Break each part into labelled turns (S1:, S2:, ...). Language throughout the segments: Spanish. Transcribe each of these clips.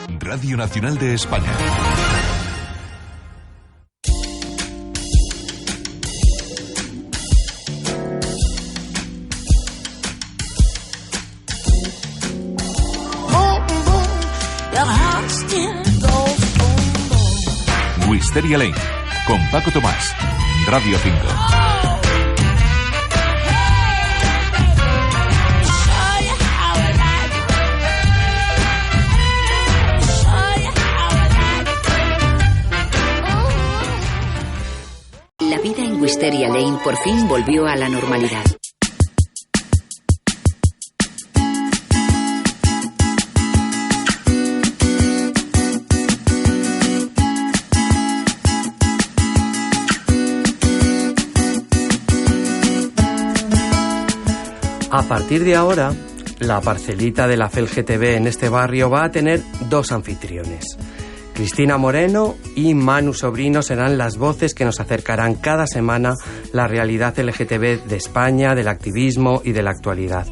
S1: Radio Nacional de España. Wisteria Lane, con Paco Tomás, Radio 5.
S2: La vida en Wisteria Lane por fin volvió a la normalidad.
S3: A partir de ahora, la parcelita de la FELGTB en este barrio va a tener dos anfitriones. Cristina Moreno y Manu Sobrino serán las voces que nos acercarán cada semana la realidad LGTB de España, del activismo y de la actualidad.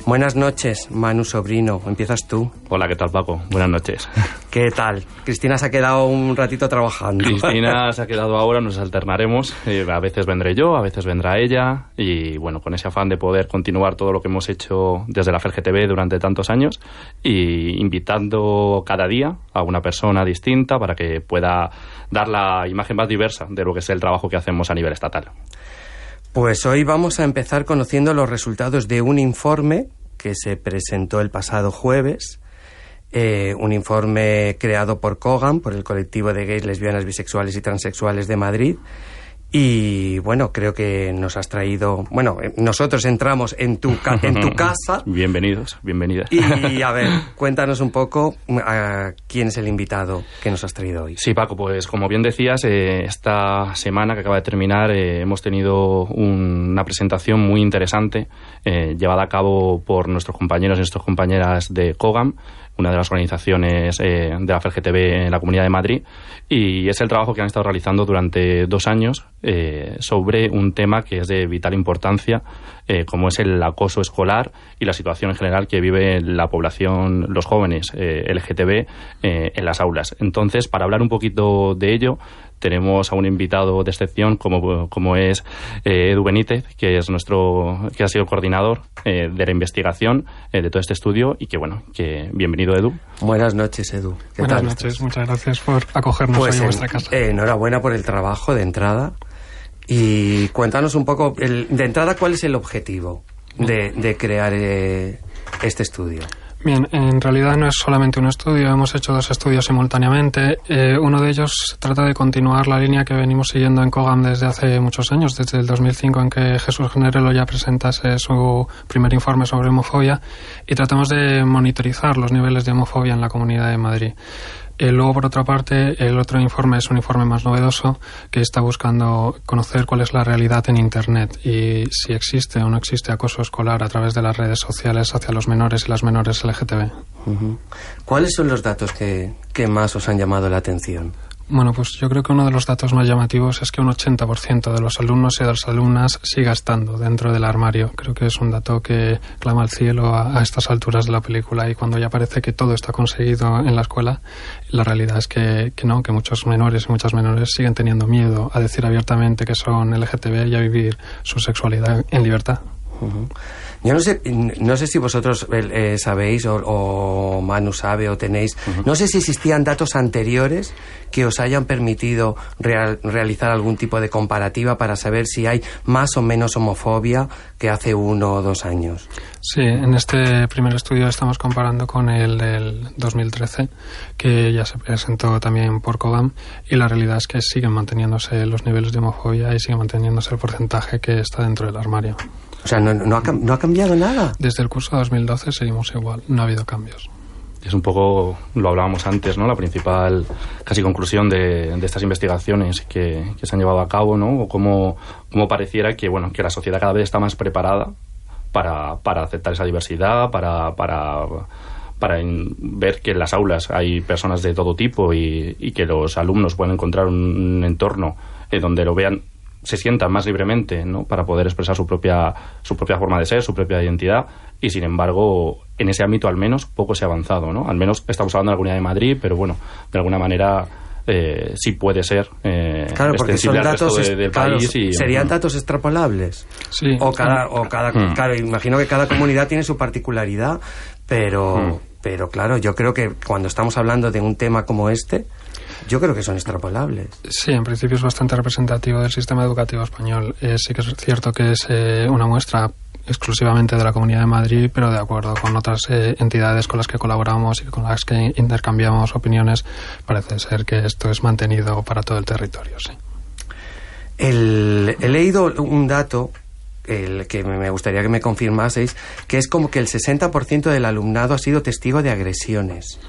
S3: Buenas noches, Manu Sobrino. Empiezas tú.
S4: Hola, ¿qué tal, Paco? Buenas noches.
S3: ¿Qué tal? Cristina se ha quedado un ratito trabajando.
S4: Cristina se ha quedado ahora, nos alternaremos. A veces vendré yo, a veces vendrá ella. Y bueno, con ese afán de poder continuar todo lo que hemos hecho desde la FELGTB durante tantos años, y invitando cada día a una persona distinta para que pueda dar la imagen más diversa de lo que es el trabajo que hacemos a nivel estatal.
S3: Pues hoy vamos a empezar conociendo los resultados de un informe que se presentó el pasado jueves, un informe creado por COGAM, por el colectivo de gays, lesbianas, bisexuales y transexuales de Madrid. Y bueno, creo que nos has traído... Bueno, nosotros entramos en tu casa.
S4: Bienvenidos, bienvenidas.
S3: Y a ver, cuéntanos un poco quién es el invitado que nos has traído hoy.
S4: Sí, Paco, pues como bien decías, esta semana que acaba de terminar hemos tenido una presentación muy interesante llevada a cabo por nuestros compañeros y nuestras compañeras de COGAM, una de las organizaciones de la FELGTB en la Comunidad de Madrid, y es el trabajo que han estado realizando durante 2 años sobre un tema que es de vital importancia, como es el acoso escolar y la situación en general que vive la población, los jóvenes LGTB en las aulas. Entonces, para hablar un poquito de ello, tenemos a un invitado de excepción como es Edu Benítez, que ha sido el coordinador de la investigación de todo este estudio, y que bienvenido, Edu.
S3: Buenas noches, Edu.
S5: Buenas noches, muchas gracias por acogernos hoy en vuestra casa.
S3: Enhorabuena por el trabajo de entrada, y cuéntanos un poco, de entrada, ¿cuál es el objetivo de crear este estudio?
S5: Bien, en realidad no es solamente un estudio, hemos hecho 2 estudios simultáneamente. Uno de ellos trata de continuar la línea que venimos siguiendo en COGAM desde hace muchos años, desde el 2005, en que Jesús Generelo ya presentase su primer informe sobre homofobia, y tratamos de monitorizar los niveles de homofobia en la Comunidad de Madrid. Luego, por otra parte, el otro informe es un informe más novedoso que está buscando conocer cuál es la realidad en Internet y si existe o no existe acoso escolar a través de las redes sociales hacia los menores y las menores LGTB.
S3: Uh-huh. ¿Cuáles son los datos que más os han llamado la atención?
S5: Bueno, pues yo creo que uno de los datos más llamativos es que un 80% de los alumnos y de las alumnas siga estando dentro del armario. Creo que es un dato que clama al cielo a estas alturas de la película, y cuando ya parece que todo está conseguido en la escuela, la realidad es que no, que muchos menores y muchas menores siguen teniendo miedo a decir abiertamente que son LGTB y a vivir su sexualidad en libertad.
S3: Uh-huh. Yo no sé si vosotros sabéis o Manu sabe o tenéis, no sé si existían datos anteriores que os hayan permitido realizar algún tipo de comparativa para saber si hay más o menos homofobia que hace 1 o 2 años.
S5: Sí, en este primer estudio estamos comparando con el del 2013, que ya se presentó también por COGAM, y la realidad es que siguen manteniéndose los niveles de homofobia y sigue manteniéndose el porcentaje que está dentro del armario.
S3: O sea, ¿no ha cambiado nada?
S5: Desde el curso 2012 seguimos igual, no ha habido cambios.
S4: Es un poco, lo hablábamos antes, ¿no? La principal casi conclusión de estas investigaciones que se han llevado a cabo, ¿no? O como pareciera que la sociedad cada vez está más preparada para aceptar esa diversidad, para ver que en las aulas hay personas de todo tipo y que los alumnos pueden encontrar un entorno donde lo vean se sientan más libremente, ¿no?, para poder expresar su propia forma de ser, su propia identidad, y sin embargo, en ese ámbito al menos poco se ha avanzado, ¿no? Al menos estamos hablando de la Comunidad de Madrid, pero bueno, de alguna manera sí puede ser
S3: claro, porque son datos
S4: del país y
S3: serían datos extrapolables.
S5: Sí.
S3: Claro, imagino que cada comunidad tiene su particularidad, pero claro, yo creo que cuando estamos hablando de un tema como este, yo creo que son extrapolables.
S5: Sí, en principio es bastante representativo del sistema educativo español. Sí que es cierto que es una muestra exclusivamente de la Comunidad de Madrid, pero de acuerdo con otras entidades con las que colaboramos y con las que intercambiamos opiniones, parece ser que esto es mantenido para todo el territorio, sí.
S3: He leído un dato que me gustaría que me confirmaseis, que es como que el 60% del alumnado ha sido testigo de agresiones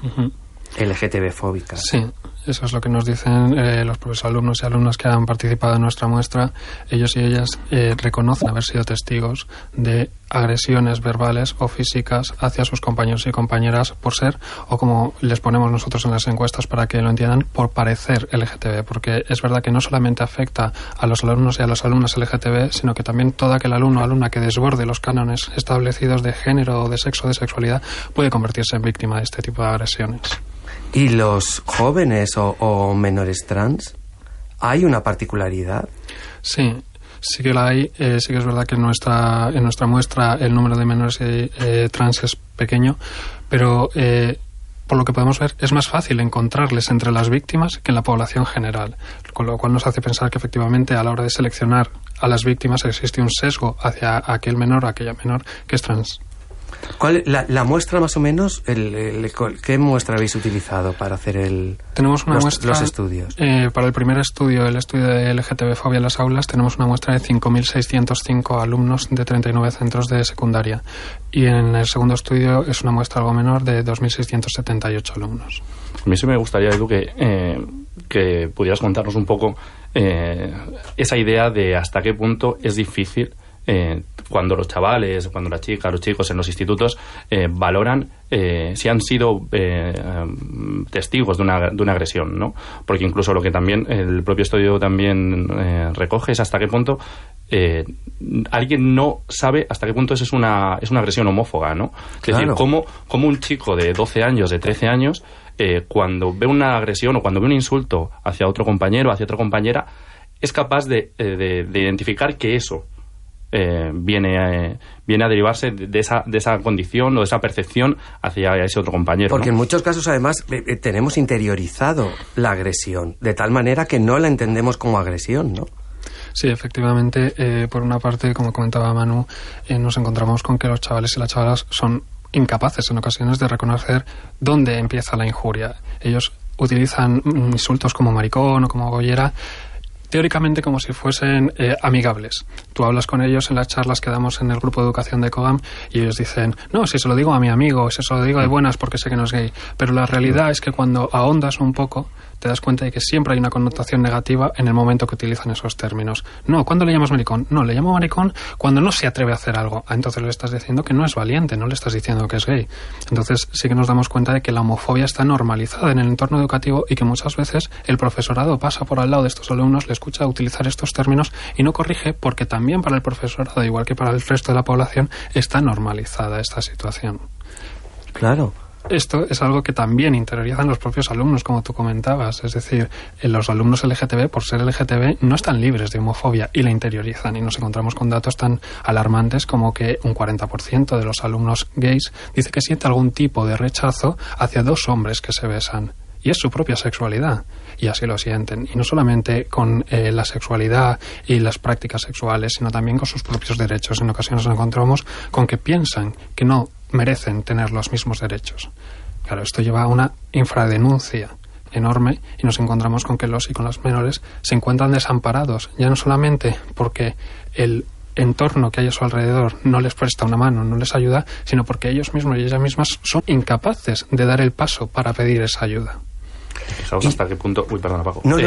S3: LGTB-fóbicas.
S5: Sí, eso es lo que nos dicen los propios alumnos y alumnas que han participado en nuestra muestra. Ellos y ellas reconocen haber sido testigos de agresiones verbales o físicas hacia sus compañeros y compañeras por ser, o como les ponemos nosotros en las encuestas para que lo entiendan, por parecer LGTB, porque es verdad que no solamente afecta a los alumnos y a las alumnas LGTB, sino que también todo aquel alumno o alumna que desborde los cánones establecidos de género o de sexo o de sexualidad puede convertirse en víctima de este tipo de agresiones.
S3: ¿Y los jóvenes o menores trans? ¿Hay una particularidad?
S5: Sí que la hay. Sí que es verdad que en nuestra muestra el número de menores trans es pequeño, pero por lo que podemos ver es más fácil encontrarles entre las víctimas que en la población general, con lo cual nos hace pensar que efectivamente a la hora de seleccionar a las víctimas existe un sesgo hacia aquel menor o aquella menor que es trans.
S3: ¿Cuál la muestra más o menos? ¿Qué muestra habéis utilizado para hacer
S5: tenemos una muestra,
S3: los estudios?
S5: Para el primer estudio, el estudio de LGTB-fobia en las aulas, tenemos una muestra de 5.605 alumnos de 39 centros de secundaria. Y en el segundo estudio es una muestra algo menor de 2.678 alumnos.
S4: A mí sí me gustaría, Edu, que pudieras contarnos un poco esa idea de hasta qué punto es difícil cuando los chavales, cuando las chicas, los chicos en los institutos valoran si han sido testigos de una agresión, ¿no? Porque incluso lo que también el propio estudio también recoge es hasta qué punto alguien no sabe hasta qué punto eso es una agresión homófoba, ¿no?
S3: Claro.
S4: Es decir, cómo un chico de 12 años, de 13 años, cuando ve una agresión o cuando ve un insulto hacia otro compañero, hacia otra compañera, es capaz de identificar que eso viene a derivarse de esa condición o de esa percepción hacia ese otro compañero,
S3: porque
S4: ¿no?
S3: En muchos casos además tenemos interiorizado la agresión de tal manera que no la entendemos como agresión, ¿no?
S5: Sí, efectivamente, por una parte, como comentaba Manu, nos encontramos con que los chavales y las chavalas son incapaces en ocasiones de reconocer dónde empieza la injuria. Ellos utilizan insultos como maricón o como gollera teóricamente como si fuesen amigables. Tú hablas con ellos en las charlas que damos en el grupo de educación de COGAM y ellos dicen, no, si se lo digo a mi amigo, si se lo digo de buenas porque sé que no es gay. Pero la realidad es que cuando ahondas un poco te das cuenta de que siempre hay una connotación negativa en el momento que utilizan esos términos. No, ¿cuándo le llamas maricón? No, le llamo maricón cuando no se atreve a hacer algo. Entonces le estás diciendo que no es valiente, no le estás diciendo que es gay. Entonces sí que nos damos cuenta de que la homofobia está normalizada en el entorno educativo y que muchas veces el profesorado pasa por al lado de estos alumnos, le escucha utilizar estos términos y no corrige porque también para el profesorado, igual que para el resto de la población, está normalizada esta situación.
S3: Claro.
S5: Esto es algo que también interiorizan los propios alumnos, como tú comentabas. Es decir, los alumnos LGTB, por ser LGTB, no están libres de homofobia y la interiorizan. Y nos encontramos con datos tan alarmantes como que un 40% de los alumnos gays dice que siente algún tipo de rechazo hacia dos hombres que se besan. Y es su propia sexualidad. Y así lo sienten. Y no solamente con la sexualidad y las prácticas sexuales, sino también con sus propios derechos. En ocasiones nos encontramos con que piensan que no merecen tener los mismos derechos. Claro, esto lleva a una infradenuncia enorme y nos encontramos con que los y con las menores se encuentran desamparados, ya no solamente porque el entorno que hay a su alrededor no les presta una mano, no les ayuda, sino porque ellos mismos y ellas mismas son incapaces de dar el paso para pedir esa ayuda.
S4: ¿Hasta qué punto? Uy, perdona, Paco.
S3: No.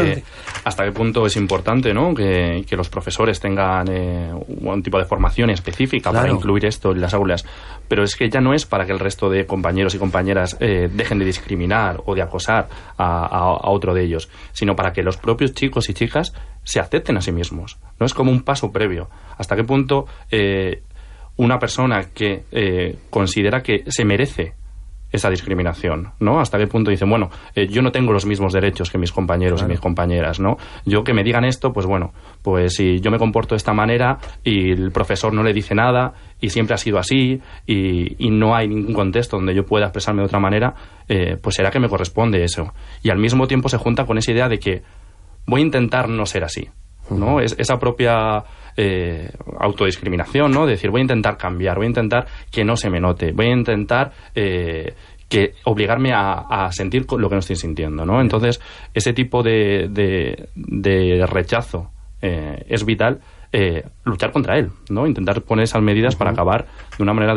S4: ¿Hasta qué punto es importante, ¿no?, que los profesores tengan un tipo de formación específica para incluir esto en las aulas? Pero es que ya no es para que el resto de compañeros y compañeras dejen de discriminar o de acosar a otro de ellos, sino para que los propios chicos y chicas se acepten a sí mismos. No es como un paso previo. ¿Hasta qué punto una persona que considera que se merece esa discriminación, ¿no? Hasta qué punto dicen, bueno, yo no tengo los mismos derechos que mis compañeros y mis compañeras, ¿no? Yo que me digan esto, pues bueno, pues si yo me comporto de esta manera y el profesor no le dice nada y siempre ha sido así y no hay ningún contexto donde yo pueda expresarme de otra manera, pues será que me corresponde eso. Y al mismo tiempo se junta con esa idea de que voy a intentar no ser así, ¿no? Es esa propia autodiscriminación, ¿no? De decir, voy a intentar cambiar, voy a intentar que no se me note, voy a intentar que obligarme a sentir lo que no estoy sintiendo, ¿no? Entonces, ese tipo de rechazo es vital, luchar contra él, ¿no? Intentar poner esas medidas para acabar de una manera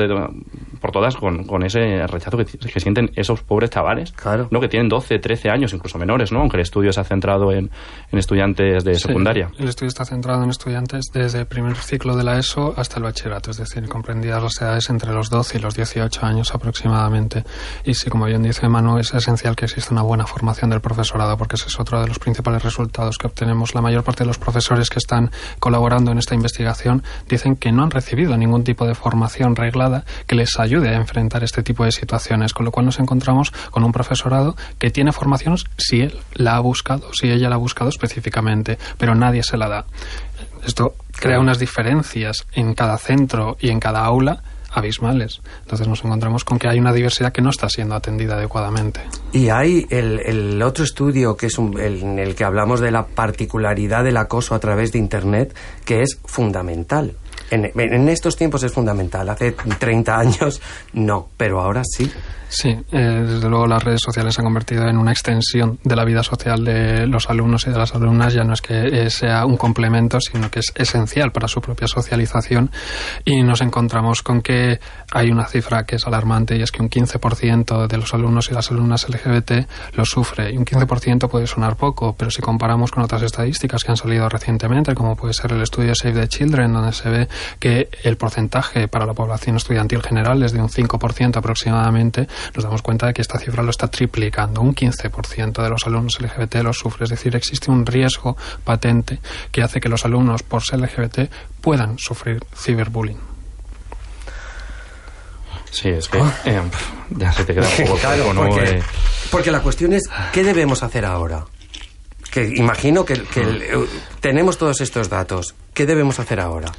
S4: por todas con ese rechazo que sienten esos pobres chavales, ¿no? Que tienen 12, 13 años, incluso menores, ¿no? Aunque el estudio se ha centrado en estudiantes de secundaria.
S5: El estudio está centrado en estudiantes desde el primer ciclo de la ESO hasta el bachillerato, es decir, comprendidas las edades entre los 12 y los 18 años aproximadamente. Y sí, como bien dice Manu, es esencial que exista una buena formación del profesorado, porque ese es otro de los principales resultados que obtenemos. La mayor parte de los profesores que están colaborando en esta investigación dicen que no han recibido ningún tipo de formación reglada que les ayude a enfrentar este tipo de situaciones, con lo cual nos encontramos con un profesorado que tiene formación si él la ha buscado, si ella la ha buscado específicamente, pero nadie se la da. Esto crea unas diferencias en cada centro y en cada aula abismales. Entonces nos encontramos con que hay una diversidad que no está siendo atendida adecuadamente.
S3: Y hay el otro estudio, que es en el que hablamos de la particularidad del acoso a través de Internet, que es fundamental. En estos tiempos es fundamental. Hace 30 años no, pero ahora sí.
S5: Sí, desde luego las redes sociales se han convertido en una extensión de la vida social de los alumnos y de las alumnas. Ya no es que sea un complemento, sino que es esencial para su propia socialización. Y nos encontramos con que hay una cifra que es alarmante, y es que un 15% de los alumnos y las alumnas LGBT lo sufre. Y un 15% puede sonar poco, pero si comparamos con otras estadísticas que han salido recientemente, como puede ser el estudio Save the Children, donde se ve que el porcentaje para la población estudiantil general es de un 5% aproximadamente, nos damos cuenta de que esta cifra lo está triplicando. Un 15% de los alumnos LGBT lo sufre. Es decir, existe un riesgo patente que hace que los alumnos, por ser LGBT, puedan sufrir ciberbullying.
S4: Sí, es que ya se te queda un poco
S3: claro,
S4: ¿no?
S3: Porque la cuestión es, ¿qué debemos hacer ahora? Que imagino que tenemos todos estos datos. ¿Qué debemos hacer ahora?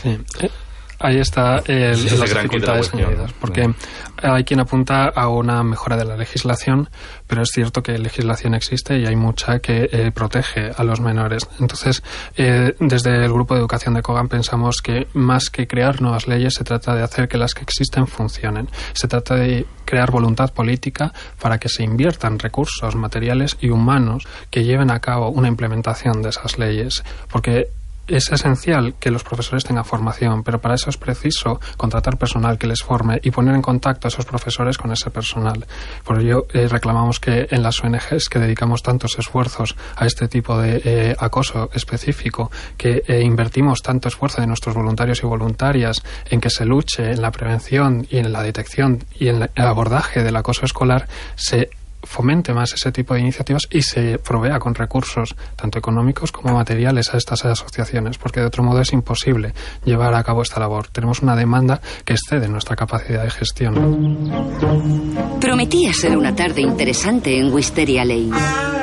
S5: Sí. Ahí está las dificultades añadidas, porque hay quien apunta a una mejora de la legislación, pero es cierto que legislación existe y hay mucha que protege a los menores. Entonces, desde el Grupo de Educación de Cogam pensamos que más que crear nuevas leyes, se trata de hacer que las que existen funcionen. Se trata de crear voluntad política para que se inviertan recursos materiales y humanos que lleven a cabo una implementación de esas leyes, porque es esencial que los profesores tengan formación, pero para eso es preciso contratar personal que les forme y poner en contacto a esos profesores con ese personal. Por ello, reclamamos que en las ONGs que dedicamos tantos esfuerzos a este tipo de acoso específico, que invertimos tanto esfuerzo de nuestros voluntarios y voluntarias en que se luche en la prevención y en la detección y en el abordaje del acoso escolar, se fomente más ese tipo de iniciativas y se provea con recursos tanto económicos como materiales a estas asociaciones, porque de otro modo es imposible llevar a cabo esta labor. Tenemos una demanda que excede nuestra capacidad de gestión.
S2: Prometía ser una tarde interesante en Wisteria Lane.